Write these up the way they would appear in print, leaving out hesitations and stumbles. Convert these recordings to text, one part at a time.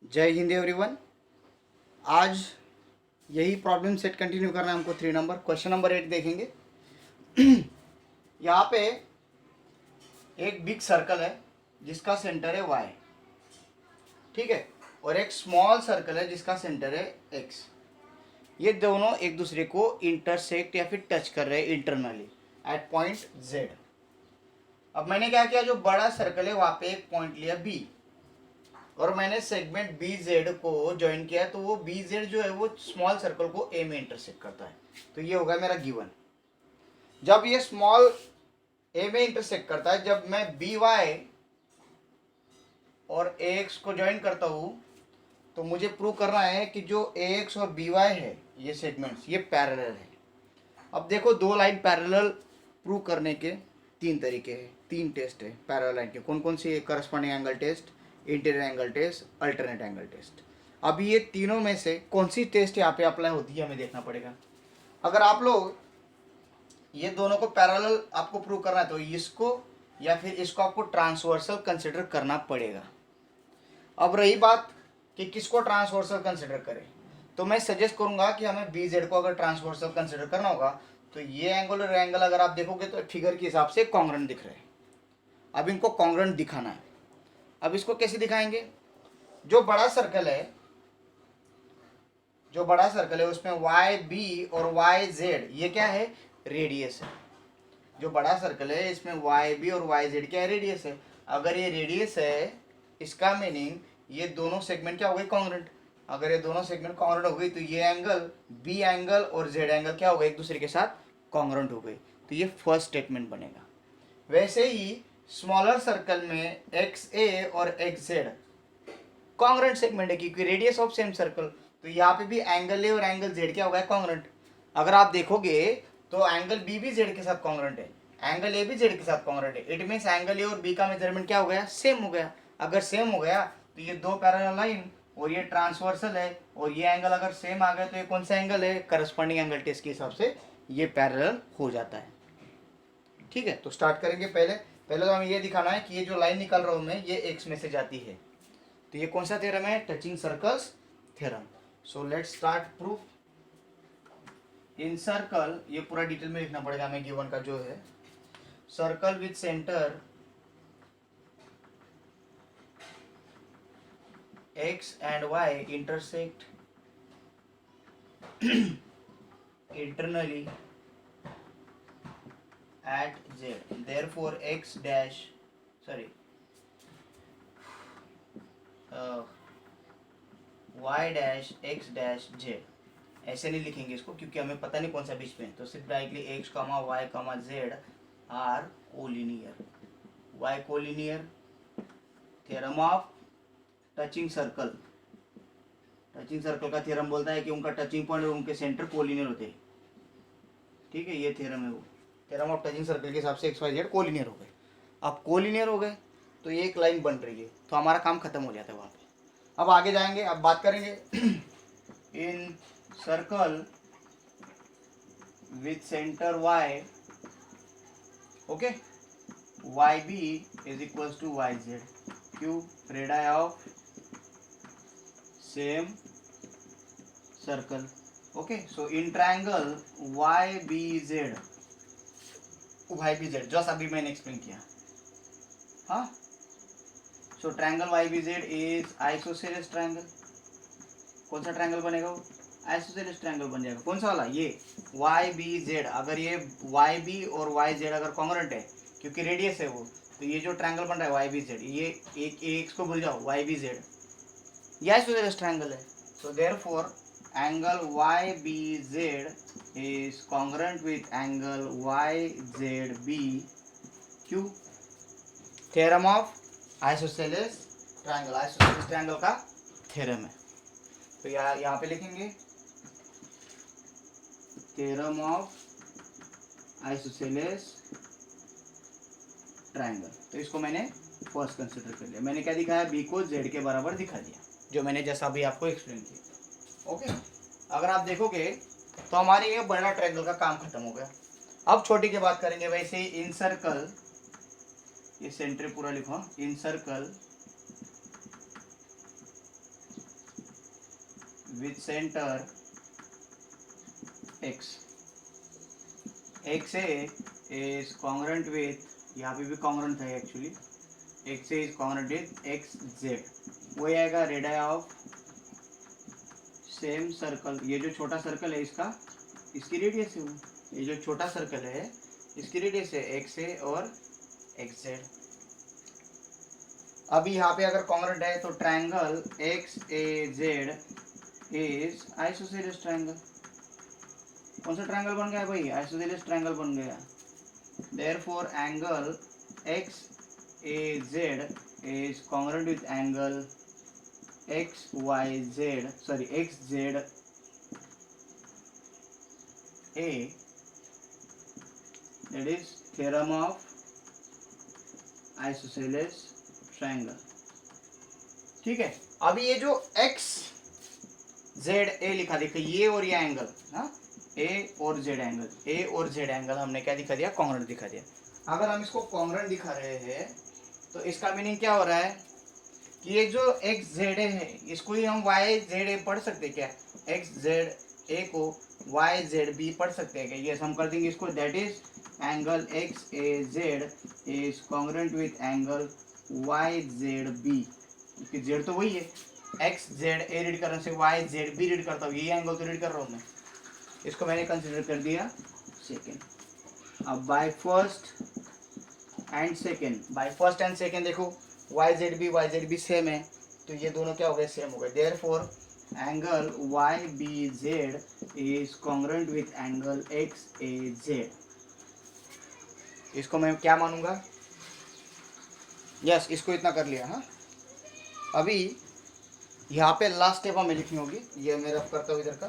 जय हिंद एवरीवन। आज यही प्रॉब्लम सेट कंटिन्यू करना है हमको। 3 नंबर क्वेश्चन नंबर 8 देखेंगे। यहाँ पे एक बिग सर्कल है जिसका सेंटर है y, ठीक है, और एक स्मॉल सर्कल है जिसका सेंटर है x। ये दोनों एक दूसरे को इंटरसेक्ट या फिर टच कर रहे हैं इंटरनली एट पॉइंट z। अब मैंने क्या किया, जो बड़ा सर्कल है वहाँ पे एक पॉइंट लिया b और मैंने सेगमेंट बी जेड को ज्वाइन किया है, तो वो बी जेड जो है वो स्मॉल सर्कल को ए में इंटरसेक्ट करता है। तो ये होगा मेरा गिवन। जब ये स्मॉल ए में इंटरसेक्ट करता है, जब मैं बी वाई और ए एक्स को ज्वाइन करता हूँ, तो मुझे प्रूव करना है कि जो ए एक्स और बी वाई है ये सेगमेंट्स ये पैरेलल है। अब देखो, दो लाइन पैरेलल प्रूव करने के तीन तरीके हैं, तीन टेस्ट है पैरेलल लाइन के। कौन कौन सी? Corresponding angle test, interior angle test, alternate angle test. अभी ये तीनों में से कौन सी टेस्ट यहाँ पे अप्लाई होती है हमें देखना पड़ेगा। अगर आप लोग ये दोनों को पैरेलल आपको प्रूव करना है तो इसको या फिर इसको आपको ट्रांसवर्सल कंसिडर करना पड़ेगा। अब रही बात कि किसको ट्रांसवर्सल कंसिडर करें, तो मैं सजेस्ट करूंगा कि हमें बी जेड को अगर ट्रांसवर्सल कंसिडर करना होगा तो ये एंगल और एंगल अगर आप देखोगे तो फिगर के हिसाब से कॉन्ग्रेंट दिख रहे हैं। अब इनको कॉन्ग्रेंट दिखाना है। अब इसको कैसे दिखाएंगे? जो बड़ा सर्कल है, उसमें वाई बी और वाई जेड ये क्या है? रेडियस है। जो बड़ा सर्कल है इसमें वाई बी और वाई जेड क्या है? रेडियस है। अगर ये रेडियस है, इसका मीनिंग ये दोनों सेगमेंट क्या हो गए? कॉन्ग्रेंट। अगर ये दोनों सेगमेंट कॉन्ग्रेंट हो गई तो ये एंगल बी एंगल और जेड एंगल क्या हो गए? एक दूसरे के साथ कॉन्ग्रेंट हो गई। तो ये फर्स्ट स्टेटमेंट बनेगा। वैसे ही स्मॉलर सर्कल में एक्स ए और एक्स जेड कॉन्ग्रेंट सेगमेंट है क्योंकि रेडियस ऑफ सेम सर्कल। तो यहाँ पे भी एंगल ए और एंगल जेड क्या होगा? कॉन्ग्रेंट। अगर आप देखोगे तो एंगल बी भी जेड के साथ कॉन्ग्रेंट है, एंगल ए भी जेड के साथ कॉन्ग्रेंट है। इट मीन्स एंगल ए और बी का मेजरमेंट क्या हो गया? सेम हो गया। अगर सेम हो गया तो ये दो पैरेलल लाइन और ये ट्रांसवर्सल है और ये एंगल अगर सेम आ गया तो ये कौन सा एंगल है? करस्पॉन्डिंग एंगल टेस्ट के हिसाब से ये पैरेलल हो जाता है। ठीक है, तो स्टार्ट करेंगे। पहले पहले तो हमें ये दिखाना है कि ये जो लाइन निकाल रहा हूँ मैं ये एक्स में से जाती है। तो ये कौन सा थ्योरम है? Touching circles theorem. So let's start proof. In circle, ये पूरा डिटेल में लिखना पड़ेगा हमें गिवन का जो है। Circle with centre x and y intersect internally at z, therefore x dash sorry y dash x dash z। ऐसे नहीं लिखेंगे इसको क्योंकि हमें पता नहीं कौन सा बीच में, तो सिर्फ directly x comma y comma z are collinear. y collinear. Theorem of touching circle. Touching circle का थ्योरम बोलता है कि उनका टचिंग पॉइंट और उनके सेंटर कोलिनियर होते हैं। ठीक है, ये थ्योरम है वो। थ्योरम ऑफ टचिंग सर्कल के हिसाब से एक्स वाई जेड कोलिनियर हो गए। अब कोलिनियर हो गए तो ये एक लाइन बन रही है, तो हमारा काम खत्म हो जाता है वहाँ पे। अब आगे जाएंगे, अब बात करेंगे in circle with centre Y, okay, Y B is equals to Y Z. क्यू? Radii of same circle. Okay, so in triangle Y B Z, just अभी मैंने एक्सप्लेन किया। हाँ, so triangle Y B Z is isosceles triangle. कौन सा triangle बनेगा वो? Isosceles triangle बन जाएगा। कौन सा वाला? ये वाई बी जेड। अगर ये वाई बी और वाई जेड अगर कॉन्ग्रेंट है क्योंकि रेडियस है वो, तो ये जो ट्रायंगल बन रहा है वाई बी जेड, ये एक एक्स को भूल जाओ, वाई बी जेड ये आइसोसेलेस ट्रायंगल है। So therefore angle YBZ is congruent with angle YZB। क्यों? Theorem of isosceles triangle, isosceles triangle का थ्योरम है। तो यहाँ पे लिखेंगे थ्योरम ऑफ आइसोसेलेस ट्रायंगल। तो इसको मैंने फर्स्ट कंसिडर कर लिया। मैंने क्या दिखाया? बी को जेड के बराबर दिखा दिया, जो मैंने जैसा अभी आपको एक्सप्लेन किया। ओके, अगर आप देखोगे तो हमारे ये बड़ा ट्रायंगल का काम खत्म हो गया। अब छोटी की बात करेंगे। वैसे ही इन सर्कल, ये सेंटर पूरा लिखो, in circle with centre x, XA is congruent with, यहाँ पे भी congruent है actually, XA is congruent with XZ, वही आएगा रेडियस ऑफ सेम सर्कल। ये जो छोटा सर्कल है इसका, इसकी रेडियस है वो, ये जो छोटा सर्कल है इसकी रेडियस है XA और XZ। अभी यहाँ पे अगर कॉन्ग्रुएंट है तो triangle XAZ is isosceles triangle. कौन सा ट्रायंगल बन गया भाई? आइसोसेलेस ट्रायंगल बन गया। Therefore angle XAZ is congruent with angle XYZ, sorry XZA, that is theorem of isosceles triangle. ठीक है, अभी ये जो XZA लिखा, देखो ये और ये एंगल, हाँ, A और Z एंगल, A और Z एंगल हमने क्या दिखा दिया? कॉन्ग्रुएंट दिखा दिया। अगर हम इसको कॉन्ग्रुएंट दिखा रहे हैं तो इसका मीनिंग क्या हो रहा है कि ये जो XZA है इसको ही हम YZA पढ़ सकते क्या? XZA को YZB पढ़ सकते हैं क्या? ये हम कर देंगे इसको, that is angle XAZ is congruent with angle YZB, क्योंकि Z तो वही है, XZA रीड करने से YZB रीड करता हूँ, ये एंगल तो रीड कर रहा हूँ मैं, इसको मैंने कंसिडर कर दिया सेकेंड। अब बाय फर्स्ट एंड सेकेंड देखो YZB सेम है तो ये दोनों क्या हो गए? सेम हो गए। Therefore angle YBZ is congruent with angle XAZ। इसको मैं क्या मानूंगा? यस, इसको इतना कर लिया। हाँ, अभी यहाँ पे लास्ट स्टेप हमें लिखनी होगी, ये मैं रफ करता हूँ इधर का।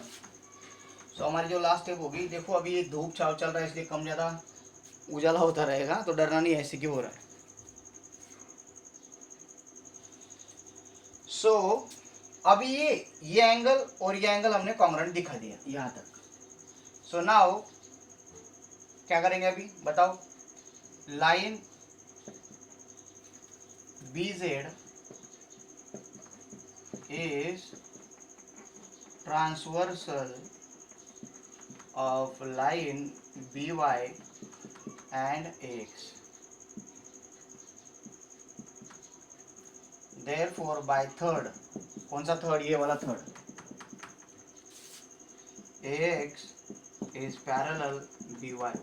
सो हमारी जो लास्ट स्टेप होगी, देखो अभी ये धूप छाव चल रहा है इसलिए कम ज़्यादा उजाला होता रहेगा, तो डरना नहीं, ऐसे क्यों हो रहा है। सो अभी ये एंगल और ये एंगल हमने कॉन्ग्रुएंट दिखा दिया यहाँ तक। सो नाउ क्या करेंगे अभी बताओ? Line BZ is transversal of line BY and AX. Therefore, by third, कौन सा थर्ड? ये वाला third, AX is parallel BY.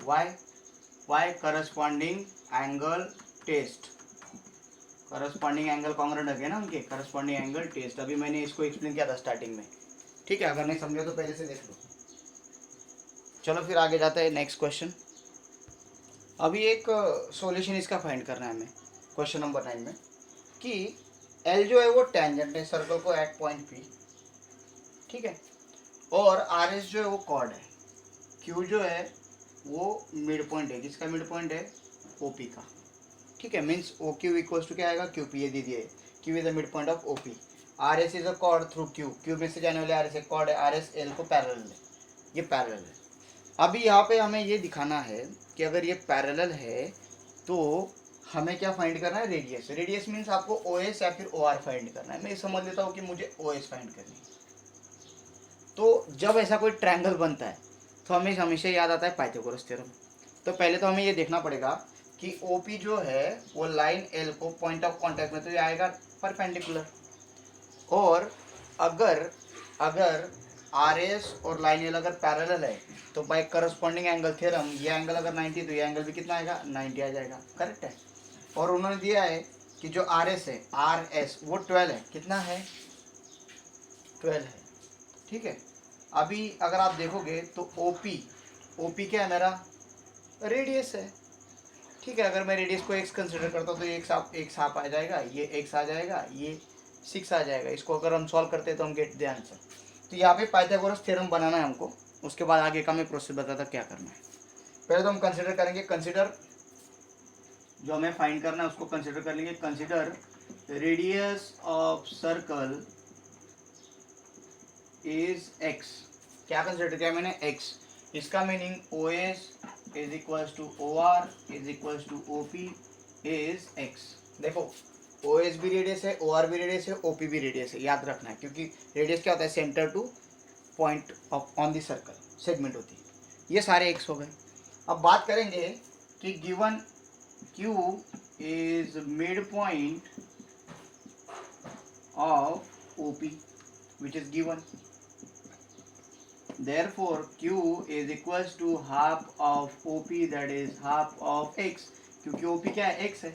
Why? Corresponding angle test. Corresponding angle congruent है ना उनके, करस्पॉन्डिंग एंगल टेस्ट। अभी मैंने इसको एक्सप्लेन किया था स्टार्टिंग में, ठीक है? अगर नहीं समझे तो पहले से देख लो। चलो फिर आगे जाता है नेक्स्ट क्वेश्चन। अभी एक सॉल्यूशन इसका फाइंड करना है हमें क्वेश्चन नंबर 9 में, कि L जो है वो टेंजेंट है सर्कल को एट पॉइंट P, ठीक है, और RS जो है वो कॉर्ड है, Q जो है वो मिड पॉइंट है, किसका मिड पॉइंट है? OP का, ठीक है। मीन्स OQ इक्वल्स टू क्या आएगा? QP, ये दे दिए, Q is the mid point of OP। RS is a cord through Q में से जाने वाले RS एक कॉर्ड है, RS L को पैरेलल है, ये पैरेलल है। अभी यहाँ पे हमें ये दिखाना है कि अगर ये पैरेलल है तो हमें क्या फाइंड करना है? रेडियस। रेडियस मीन्स आपको OS या फिर OR फाइंड करना है। मैं समझ लेता हूँ कि मुझे OS फाइंड करनी है। तो जब ऐसा कोई ट्रायंगल बनता है तो हमें हमेशा याद आता है पाइथागोरस थ्योरम। तो पहले तो हमें ये देखना पड़ेगा कि OP जो है वो लाइन L को पॉइंट ऑफ कांटेक्ट में तो ये आएगा परपेंडिकुलर, और अगर RS और लाइन L अगर पैरेलल है तो बाय करस्पॉन्डिंग एंगल थ्योरम ये एंगल अगर 90 तो ये एंगल भी कितना आएगा? 90 आ जाएगा, करेक्ट है। और उन्होंने दिया है कि जो RS है, RS वो 12 है, कितना है? 12 है, ठीक है। अभी अगर आप देखोगे तो OP क्या है? मेरा रेडियस है, ठीक है। अगर मैं रेडियस को x कंसिडर करता हूँ तो ये x हाफ आ जाएगा, ये x आ जाएगा, ये 6 आ जाएगा। इसको अगर हम सॉल्व करते हैं तो हम गेट द आंसर। तो यहाँ पे पाइथागोरस थ्योरम बनाना है हमको, उसके बाद आगे का मैं प्रोसेस बताता क्या करना है। पहले तो हम कंसिडर करेंगे, कंसिडर जो हमें फाइंड करना है उसको कंसिडर कर लेंगे। Consider radius of circle is x। क्या कंसिडर किया मैंने? x। इसका meaning OS is equals to OR is equals to OP is x। देखो ओ एस भी रेडियस है, ओ आर भी रेडियस है, ओ पी भी रेडियस है, याद रखना है, क्योंकि रेडियस क्या होता है, centre two point on the circle segment होती है। ये सारे एक्स हो गए। अब बात करेंगे कि given Q is midpoint of OP which is given. Therefore, Q is equals to half of OP, that is half of X. क्योंकि OP क्या है, X है,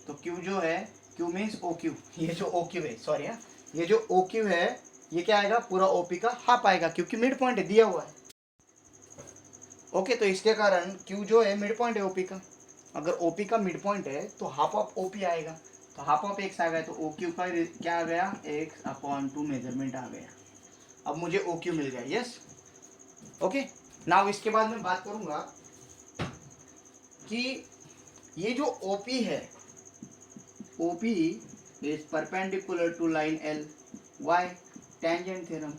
तो Q जो है, Q means OQ, ये जो OQ है, सॉरी हाँ, ये जो OQ है ये क्या आएगा, पूरा OP का हाफ आएगा, क्योंकि मिड पॉइंट दिया हुआ है। ओके, तो इसके कारण Q जो है मिड पॉइंट है OP का। अगर OP का मिड पॉइंट है तो हाफ ऑफ OP आएगा, तो हाफ ऑफ X आ गया, तो OQ का क्या आ गया, X/2 मेजरमेंट आ गया। अब मुझे OQ मिल गया, यस। ओके, नाउ इसके बाद मैं बात करूंगा कि ये जो OP है, OP is perpendicular to line L, why, tangent theorem.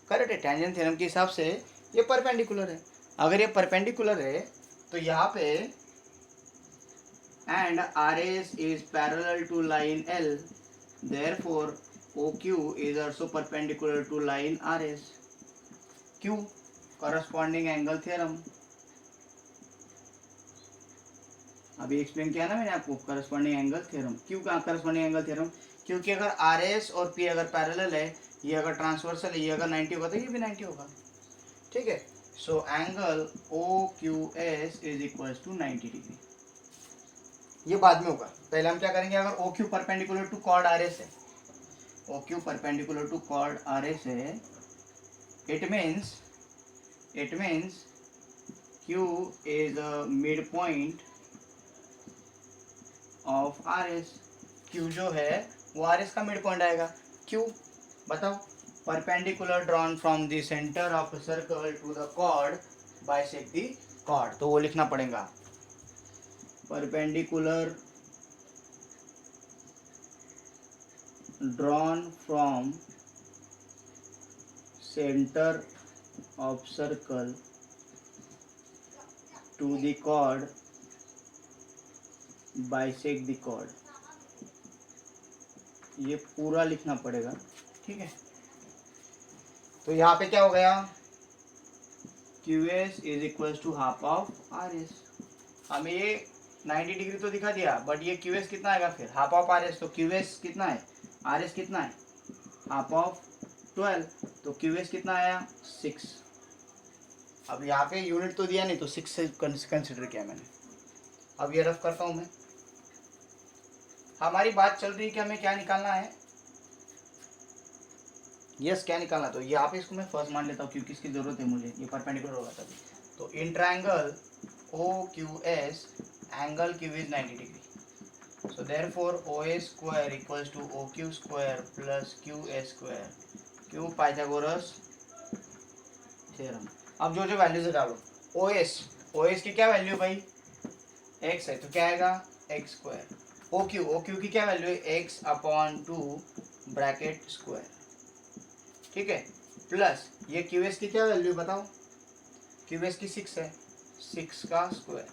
Correct है, टेंजेंट थ्योरम के हिसाब से ये परपेंडिकुलर है। अगर ये परपेंडिकुलर है तो यहाँ पे and R S is parallel to line L, therefore O Q is also perpendicular to line R S. Q, corresponding angle theorem. अभी एक्सप्लेन किया ना मैंने आपको, करस्पॉन्डिंग एंगल थ्योरम। क्यों कहा करस्पॉन्डिंग एंगल थ्योरम, क्योंकि अगर आर एस और पी अगर पैरेलल है, ये अगर ट्रांसवर्सल है, ये अगर 90 होगा तो ये भी 90 होगा। ठीक है, so angle O Q S is equal to 90 degree. ये बाद में होगा, पहले हम क्या करेंगे, अगर O Q perpendicular to chord R S है, O Q perpendicular to chord R S है, it means Q is a midpoint of R S. Q जो है वो आर एस का मिड पॉइंट आएगा। क्यू बताओ, perpendicular drawn from the centre of circle to the chord bisect the chord, तो वो लिखना पड़ेगा, perpendicular drawn from centre of circle to the chord bisect the chord, ये पूरा लिखना पड़ेगा। ठीक है, तो यहाँ पे क्या हो गया, Q S is equal to half of R S. हमें ये 90 डिग्री तो दिखा दिया, बट ये क्यू एस कितना आएगा फिर, हाफ ऑफ आर एस, तो क्यू एस कितना है, आर एस कितना है, हाफ ऑफ 12, तो क्यू एस कितना आया, 6। अब यहाँ पे यूनिट तो दिया नहीं, तो 6 से कंसिडर किया मैंने। अब ये रफ करता हूँ मैं। हमारी बात चल रही है कि हमें क्या निकालना है, यस क्या निकालना, तो यहाँ पे इसको मैं फर्स्ट मान लेता हूँ क्योंकि इसकी जरूरत है मुझे, ये परपेंडिकुलर होगा तभी। तो in triangle O Q S, angle Q is 90 degree, so therefore O A square equals to O Q square plus Q A square, Q Pythagoras theorem. अब जो जो वैल्यूज डालो, ओ एस की क्या वैल्यू भाई, एक्स है, तो क्या आएगा, एक्स स्क्वायर। ओ क्यू की क्या वैल्यू है, x/2 ब्रैकेट स्क्वायर। ठीक है, प्लस ये क्यू एस की क्या वैल्यू बताओ, क्यू एस की 6 है, 6 का स्क्वायर,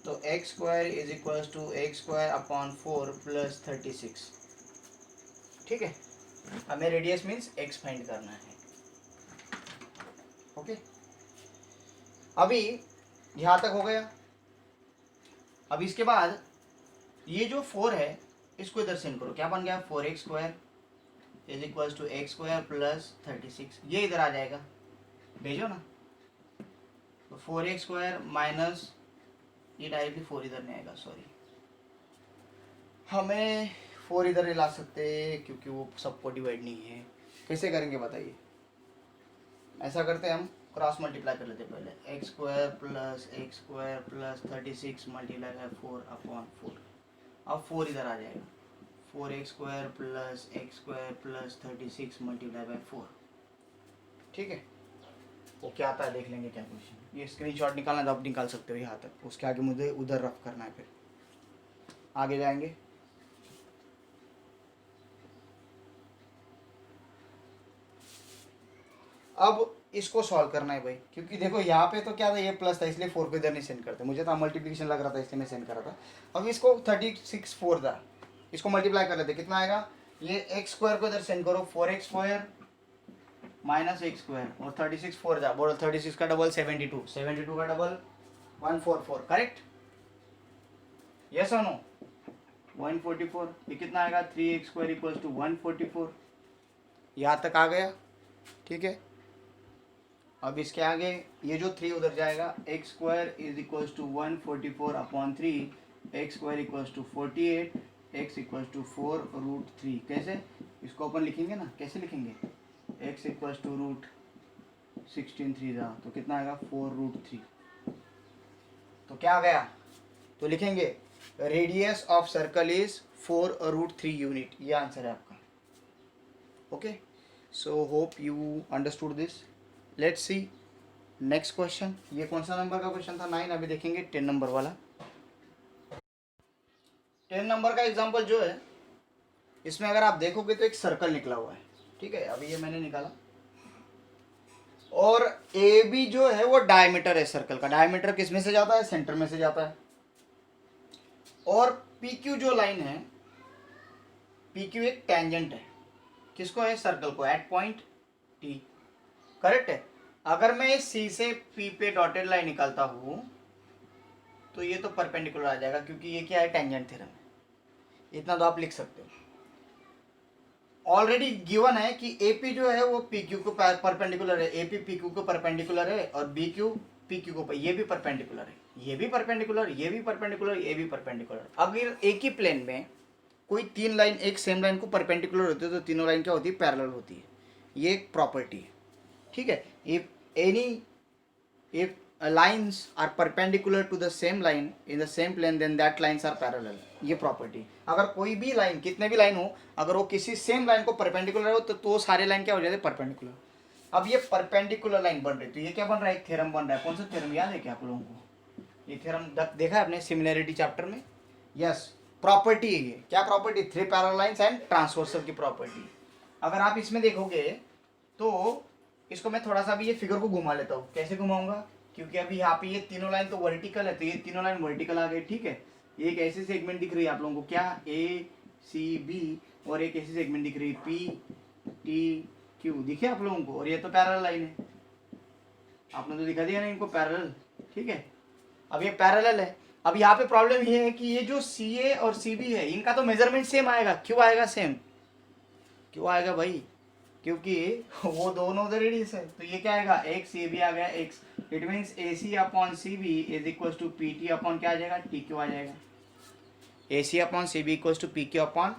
तो x square is equal to x square upon 4 plus 36। ठीक है, हमें रेडियस मीन्स एक्स फाइंड करना है। ओके, अभी यहाँ तक हो गया। अब इसके बाद ये जो 4 है इसको इधर सेंड करो, क्या बन गया, 4x square is equal to x square plus 36, ये इधर आ जाएगा, भेजो ना, तो 4x स्क्वायर माइनस, ये डायरेक्टली 4 इधर नहीं आएगा, सॉरी, हमें 4 इधर नहीं ला सकते क्योंकि वो सबको डिवाइड नहीं है। कैसे करेंगे बताइए, ऐसा करते हैं हम, क्रॉस मल्टीप्लाई कर लेते हैं पहले, x square plus 36 multiply by 4/4, अब 4 इधर आ जाएगा, 4x square plus x square plus 36 multiply by 4। ठीक है, वो क्या आता है देख लेंगे क्या क्वेश्चन, ये स्क्रीनशॉट निकालना तो आप निकाल सकते हो यहाँ तक, उसके आगे मुझे उधर रफ करना है, फिर आगे जाएंगे। अब इसको सॉल्व करना है भाई, क्योंकि देखो यहाँ पे तो क्या था, ये प्लस था इसलिए 4 को इधर नहीं सेंड करते, मुझे तो मल्टीप्लिकेशन लग रहा था इसलिए मैं सेंड कर रहा था। अब इसको 36 4 था, इसको मल्टीप्लाई कर लेते कितना आएगा, ये एक्स स्क्वायर को इधर सेंड करो, 4x square minus x square और 36 4 जा बोलो, 36 का डबल 72, 72 का डबल 144, करेक्ट, यस और नो, 144, ये कितना आएगा 3x स्क्वायर इक्वल्स टू 144, यहाँ तक आ गया, ठीक है। अब इसके आगे ये जो 3 उधर जाएगा, x square is equals to 144 upon 3, x square equals to 48, x equals to 4√3, कैसे इसको अपन लिखेंगे ना, कैसे लिखेंगे, एक्स इक्वल्स टू रूट 16 3 जा तो कितना आएगा 4√3, तो क्या आ गया, तो लिखेंगे radius of circle is 4√3 unit, ये आंसर है आपका। Okay, so hope you understood this. Let's see next question, ये कौन सा नंबर का क्वेश्चन था, 9, अभी देखेंगे 10 नंबर वाला। 10 नंबर का एग्जांपल जो है, इसमें अगर आप देखोगे तो एक सर्कल निकला हुआ है, ठीक है, अभी ये मैंने निकाला, और ए बी जो है वो डायमीटर है सर्कल का, डायमीटर किस में से जाता है, सेंटर में से जाता है, और पी क्यू जो लाइन है, पी क्यू एक टेंजेंट है, किसको है, सर्कल को, एट पॉइंट टी, करेक्ट है। अगर मैं इस सी से पी पे डॉटेड लाइन निकालता हूं तो ये तो परपेंडिकुलर आ जाएगा, क्योंकि ये क्या है, टेंजेंट थ्योरम है, इतना तो आप लिख सकते हो। ऑलरेडी गिवन है कि एपी जो है वो पी क्यू को परपेंडिकुलर है, एपी पी क्यू को परपेंडिकुलर है, और बी क्यू पी क्यू को, ये भी परपेंडिकुलर है, ये भी परपेंडिकुलर, ये भी परपेंडिकुलर, ये भी परपेंडिकुलर। अगर एक ही प्लेन में कोई 3 लाइन एक सेम लाइन को परपेंडिकुलर होती है तो तीनों लाइन क्या होती है, पैरेलल होती है, ये एक प्रॉपर्टी है, ठीक है। If any if lines are perpendicular to the same line in the same plane then that lines are parallel, ये प्रॉपर्टी। अगर कोई भी लाइन, कितने भी लाइन हो, अगर वो किसी सेम लाइन को परपेंडिकुलर हो तो सारे लाइन क्या हो जाते हैं, परपेंडिकुलर। अब ये परपेंडिकुलर लाइन बन रही, तो ये क्या बन रहा है, एक थ्योरम बन रहा है, कौन सा थ्योरम याद है क्या आप लोगों को, ये थ्योरम देखा है आपने सिमिलैरिटी चैप्टर में, यस, प्रॉपर्टी है ये, क्या property, 3 parallel lines and transversal की प्रॉपर्टी। अगर आप इसमें देखोगे तो इसको मैं थोड़ा सा भी ये फिगर को घुमा लेता हूँ, कैसे घुमाऊंगा, क्योंकि अभी यहाँ पे ये तीनों लाइन तो वर्टिकल है, तो ये तीनों लाइन वर्टिकल आ गई, ठीक है। ये एक ऐसी सेगमेंट दिख रही है आप लोगों को, क्या, ए सी बी, और एक ऐसी सेगमेंट दिख रही है पी टी क्यू, दिखे आप लोगों को, और ये तो पैरेलल लाइन है, आपने तो दिखा दिया ना इनको पैरेलल, ठीक है। अब ये पैरेलल है, अब यहाँ पे प्रॉब्लम ये है कि ये जो सी ए और सी बी है इनका तो मेजरमेंट सेम आएगा, क्यों आएगा सेम, क्यों आएगा भाई, क्योंकि वो दोनों उधर रेडियस है, तो ये क्या आएगा, एक्स ए बी आ गया X, it means A C upon C B is equal to P T upon क्या आ जाएगा, टी क्यू आ जाएगा। A C upon C B equal to P Q upon,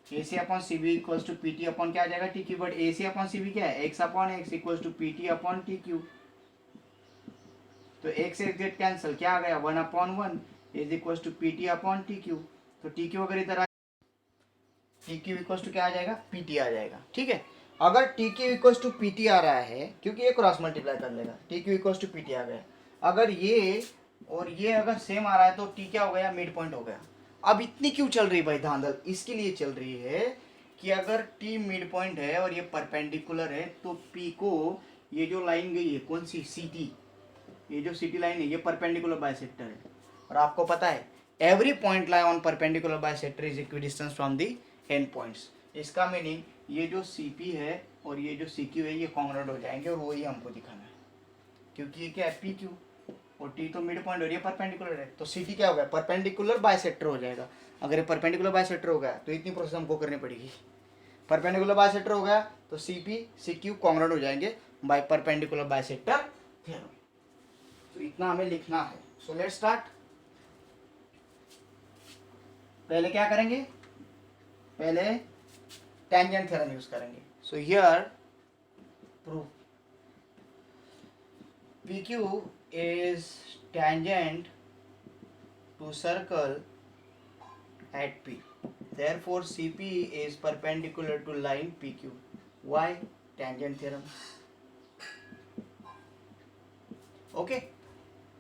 A C upon C B equal to P T upon क्या आ जाएगा, T Q, but A C upon C B क्या है, X upon X equal to P T upon T Q, तो x x get cancel, क्या आ गया 1/1 is equal to P T upon T Q, तो टी क्यू अगर इधर T Q equal to क्या आ जाएगा, पी टी आ जाएगा, ठीक है। अगर T Q equal to P T आ रहा है, क्योंकि ये क्रॉस मल्टीप्लाई कर लेगा, T Q equal to P T आ गया, अगर ये और ये अगर सेम आ रहा है तो टी क्या हो गया, मिड पॉइंट हो गया। अब इतनी क्यों चल रही है भाई धांधल, इसके लिए चल रही है कि अगर टी मिड पॉइंट है और ये परपेंडिकुलर है तो पी को, ये जो लाइन गई है कौन सी, सी टी, ये जो सी टी लाइन है ये परपेंडिकुलर बाइसेक्टर है, और आपको पता है every point lie on perpendicular bisector is equidistance from the and points. इसका मीनिंग ये जो सी पी है और ये जो सी क्यू है ये कॉन्ग्रुएंट हो जाएंगे, और वही हमको दिखाना है, क्योंकि ये क्या है पी क्यू और टी तो मिड पॉइंट और ये परपेंडिकुलर है, तो सी टी क्या हो गया, परपेंडिकुलर बाइसेक्टर हो जाएगा। अगर ये परपेंडिकुलर बाइसेक्टर हो गया तो इतनी प्रोसेस हमको करनी पड़ेगी, परपेंडिकुलर बाइसेक्टर हो गया तो C P C Q congruent हो जाएंगे बाय परपेंडिकुलर बाइसेक्टर थ्योरम, तो इतना हमें लिखना है। So let's start. पहले क्या करेंगे, पहले टेंजेंट थ्योरम यूज करेंगे। So here proof PQ is tangent to circle at P. Therefore, CP is perpendicular to line PQ. Why? Tangent theorem. Okay.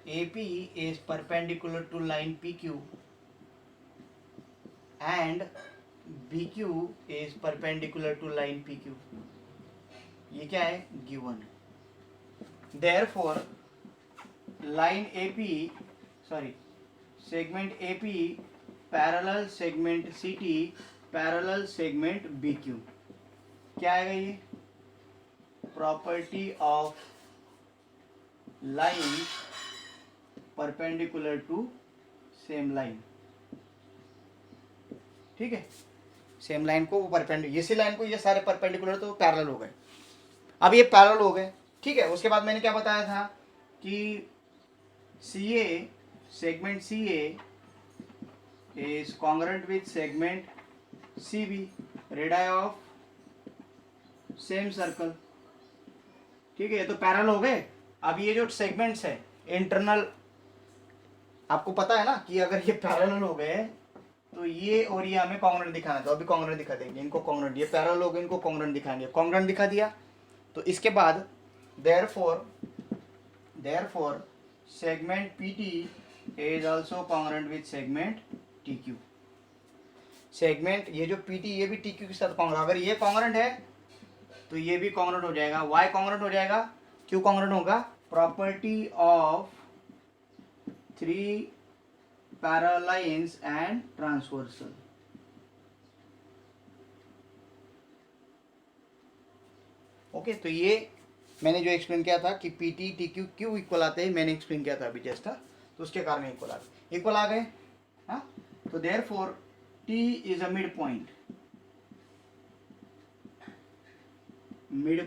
AP is perpendicular to line PQ and BQ is perpendicular to line PQ. ये क्या है, given है, therefore line AP, sorry, segment AP parallel segment CT parallel segment BQ. क्या आएगा ये? Property of line perpendicular to same line. ठीक है, same line को परपेंडिकुलर, इसी लाइन को ये सारे परपेंडिकुलर तो पैरेलल हो गए. अब ये पैरेलल हो गए. ठीक है, उसके बाद मैंने क्या बताया था कि CA segment CA is congruent with segment CB, radius of same circle. ठीक है, ये तो पैरेलल हो गए. अब ये जो सेगमेंट्स है इंटरनल, आपको पता है ना कि अगर ये पैरेलल हो गए तो ये और ये हमें कॉन्ग्रुएंट दिखाना. तो अभी कॉन्ग्रुएंट दिखा देंगे इनको. कॉन्ग्रुएंट, ये पैरेलल हो गए, इनको कॉन्ग्रुएंट दिखाएंगे. कॉन्ग्रुएंट दिखा दिया तो इसके बाद therefore segment PT is also congruent with segment TQ. Segment ये जो PT ये भी TQ के साथ कॉन्ग्रुएंट. अगर ये कॉन्ग्रुएंट है तो ये भी कॉन्ग्रुएंट हो जाएगा. Y कॉन्ग्रुएंट हो जाएगा. क्यों कॉन्ग्रुएंट होगा? Property of 3 parallel lines and transversal. Okay, तो ये मैंने जो एक्सप्लेन किया था कि PT TQ क्यों इक्वल आते हैं, मैंने एक्सप्लेन किया था अभी जस्ट. तो उसके कारण इक्वल आ गए. हाँ, तो therefore T is a mid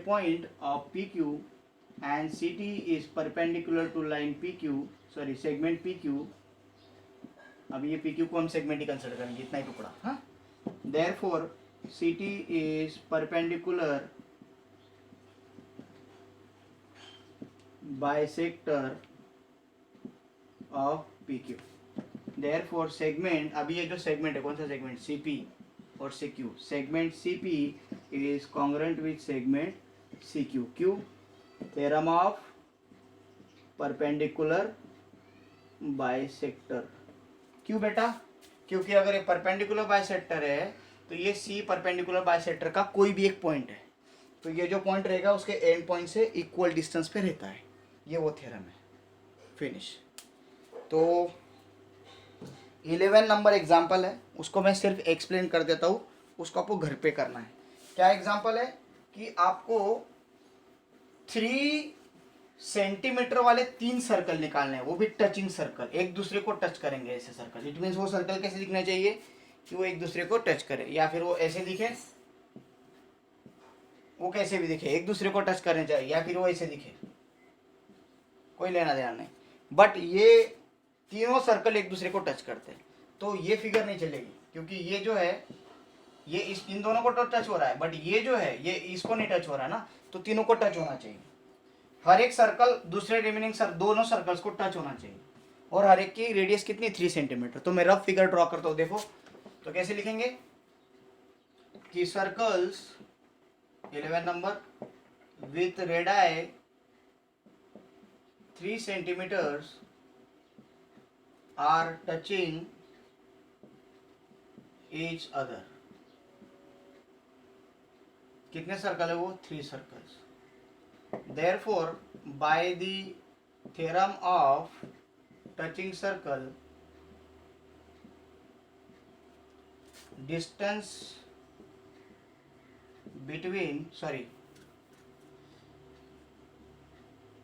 point of PQ and CT is perpendicular to line PQ, sorry segment PQ. अब ये PQ को हम सेगमेंट ही कंसिडर करेंगे, इतना ही टुकड़ा. हाँ, therefore CT is perpendicular bisector of PQ. Therefore segment, अभी ये जो सेगमेंट है, कौन सा सेगमेंट? CP और CQ. Segment CP is congruent with segment CQ. क्यों? Theorem of perpendicular bisector. क्यों बेटा? क्योंकि अगर ये परपेंडिकुलर बाइसेक्टर है तो ये C परपेंडिकुलर बाइसेक्टर का कोई भी एक पॉइंट है, तो ये जो पॉइंट रहेगा उसके एंड पॉइंट से इक्वल डिस्टेंस पे रहता है. ये वो थ्योरम है. फिनिश. तो 11 नंबर एग्जाम्पल है, उसको मैं सिर्फ एक्सप्लेन कर देता हूँ, उसको आपको घर पे करना है. क्या एग्जाम्पल है कि आपको 3 सेंटीमीटर वाले 3 सर्कल निकालने हैं, वो भी टचिंग सर्कल, एक दूसरे को टच करेंगे ऐसे सर्कल. इट मीन्स वो सर्कल कैसे दिखना चाहिए कि वो एक दूसरे को टच करे, या फिर वो ऐसे दिखे, वो कैसे भी दिखे, एक दूसरे को टच करने चाहिए, या फिर वो ऐसे दिखे, कोई लेना देना नहीं. बट ये तीनों सर्कल एक दूसरे को टच करते हैं तो ये फिगर नहीं चलेगी, क्योंकि ये जो है ये इन दोनों को तो टच हो रहा है, बट ये जो है ये इसको नहीं टच हो रहा है ना, तो तीनों को टच होना चाहिए. हर एक सर्कल दूसरे रिमेनिंग दोनों सर्कल्स को टच होना चाहिए. और हर एक की रेडियस कितनी? 3 सेंटीमीटर. तो मैं रफ फिगर ड्रॉ करता हूँ. देखो तो कैसे लिखेंगे कि circles 11 number with radius 3 centimetres are touching each other. कितने सर्कल है वो? 3 circles. Therefore, by the theorem of touching circle, distance between,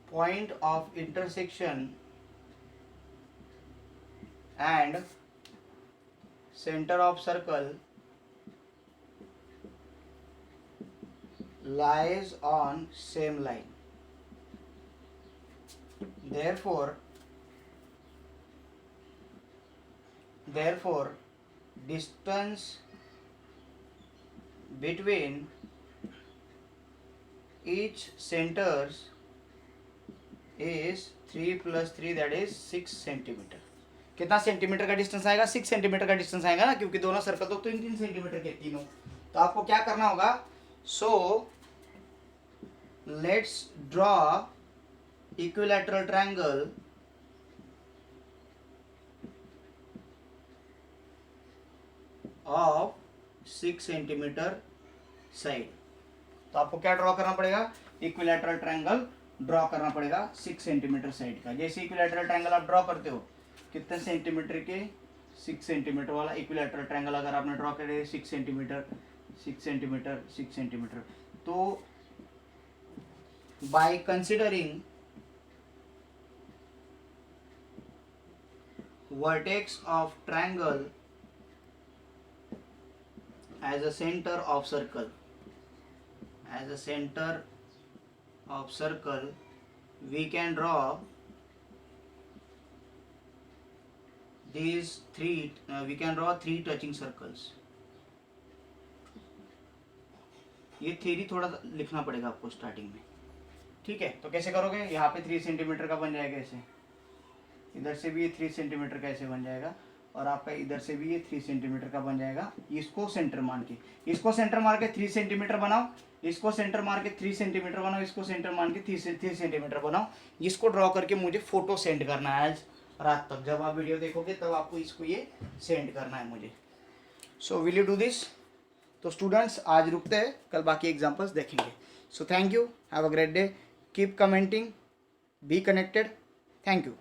point of intersection and center of circle lies on same line. Therefore distance between each centers is 3 plus 3, that is 6 centimetre. कितना centimetre का distance आएगा? 6 centimetre का distance आएगा ना, क्योंकि दोनों circle तो 3-3 centimetre के तीनों. तो आपको क्या करना होगा? So let's draw equilateral triangle of 6 centimetre side. तो आपको क्या ड्रॉ करना पड़ेगा? इक्विलैटरल ट्रायंगल ड्रॉ करना पड़ेगा 6 सेंटीमीटर साइड का। जैसे इक्विलैटरल ट्रायंगल आप ड्रॉ करते हो कितने सेंटीमीटर के, 6 सेंटीमीटर वाला इक्विलैटरल ट्रायंगल अगर आपने ड्रॉ करे 6 सेंटीमीटर 6 सेंटीमीटर 6 सेंटीमीटर, तो by considering vertex of triangle as a center of circle, as a center of circle we can draw these three we can draw 3 touching circles। ये theory थोड़ा लिखना पड़ेगा आपको starting में, ठीक है। तो कैसे करोगे, यहाँ पे 3 सेंटीमीटर का बन जाएगा ऐसे, इधर से भी ये 3 सेंटीमीटर का ऐसे बन जाएगा, और आपका इधर से भी ये 3 सेंटीमीटर का बन जाएगा। इसको सेंटर मान के, इसको सेंटर मार के 3 सेंटीमीटर बनाओ, इसको सेंटर मार के 3 सेंटीमीटर बनाओ, इसको सेंटर मान के 3 सेंटीमीटर बनाओ। इसको ड्रॉ करके मुझे फोटो सेंड करना है आज रात तक। जब आप वीडियो देखोगे तब आपको इसको ये सेंड करना है मुझे। So will you do this? तो स्टूडेंट्स आज रुकते हैं, कल बाकी एग्जाम्पल्स देखेंगे। So thank you, have a great day, keep commenting, be connected, thank you.